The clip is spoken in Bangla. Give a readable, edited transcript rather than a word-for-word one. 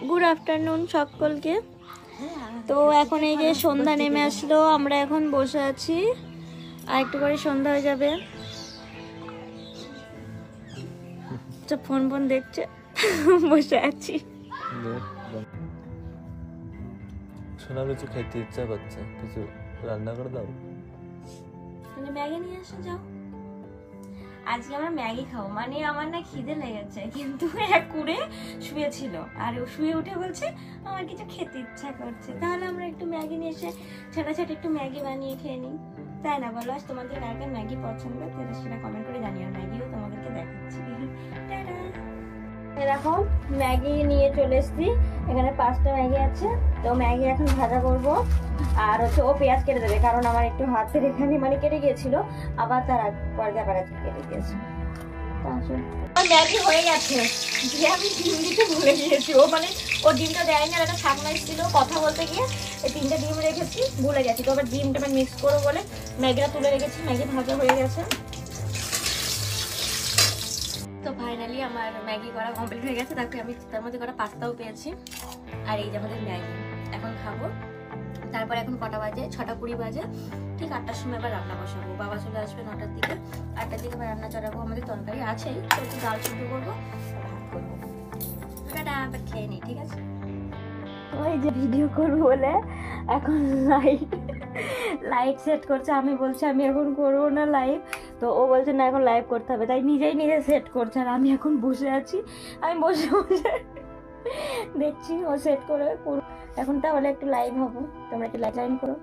গুড আফটারনুন সকলকে। তো এখন এই যে সন্ধ্যা নেমে আসলো, আমরা এখন বসে আছি, আর একটু করে সন্ধ্যা হয়ে যাবে। ফোন ফোন দেখছে, বসে আছি। শোনা কিছু খেতে ইচ্ছা করছে, কিছু রান্না করে দাও। ম্যাগি নিয়ে আসো, যাও। আজকে আমরা ম্যাগি খাবো, মানে আমার না খিদে লেগেছে, কিন্তু এক করে শুয়েছিল আর ও শুয়ে উঠে বলছে আমার কিছু খেতে ইচ্ছা করছে, তাহলে আমরা একটু ম্যাগি নিয়ে এসে ছোটা ছোট একটু ম্যাগি বানিয়ে খেয়ে নিই, তাই না বলো? আজ তোমাদের কার কার ম্যাগি পছন্দ সেটা কমেন্ট করে জানিও, ম্যাগিও তোমাদেরকে দেখাচ্ছি। এরকম ম্যাগি নিয়ে চলে এসেছি, এখানে 5টা ম্যাগি আছে। তো ম্যাগি এখন ভাজা করবো, আর হচ্ছে ও পেঁয়াজ কেটে দেবে, কারণ আমার একটু হাতের এখানে মানে কেটে গিয়েছিল, আবার তার পর্দা কাটা কেটে গিয়েছে। ম্যাগি হয়ে গেছে, দিয়ে আমি ডিম দিতে ভুলে গিয়েছি। ও মানে ও ডিমটা দেয়নি, আর একটা ঠাকুমা ছিল কথা বলতে গিয়ে এই 3টে ডিম রেখেছি, ভুলে গেছি। তো আবার ডিমটা মিক্স করবো বলে ম্যাগিটা তুলে রেখেছি, ম্যাগি ভাজা হয়ে গেছে। তো ফাইনালি আমার ম্যাগি করা কমপ্লিট হয়ে গেছে, তারপরে আমি তার মধ্যে করা পাস্তাও পেয়েছি, আর এই যে আমাদের ম্যাগি এখন খাবো। তারপর এখন কটা বাজে? 6:20 বাজে, ঠিক 8টার সময় আবার রান্না বসাবো। বাবা চলে আসবে 9টার দিকে, 8টার দিকে আবার রান্না চড়াবো। আমাদের তরকারি আছেই, তো একটু ডাল সিদ্ধ করবো, ভাত করবো। আবার খেয়ে নিই, ঠিক আছে? ওই যে ভিডিও করবো বলে এখন লাইট সেট করছে, আমি বলছি আমি এখন করবো না লাইভ, তো ও বলছে না এখন লাইভ করতে হবে, তাই নিজেই নিজে সেট করছে, আর আমি এখন বসে আছি, আমি বসে বসে দেখছি ও সেট করে এখন, তাহলে একটু লাইভ হবো, তোমরা একটু লাইভ জয়েন করো।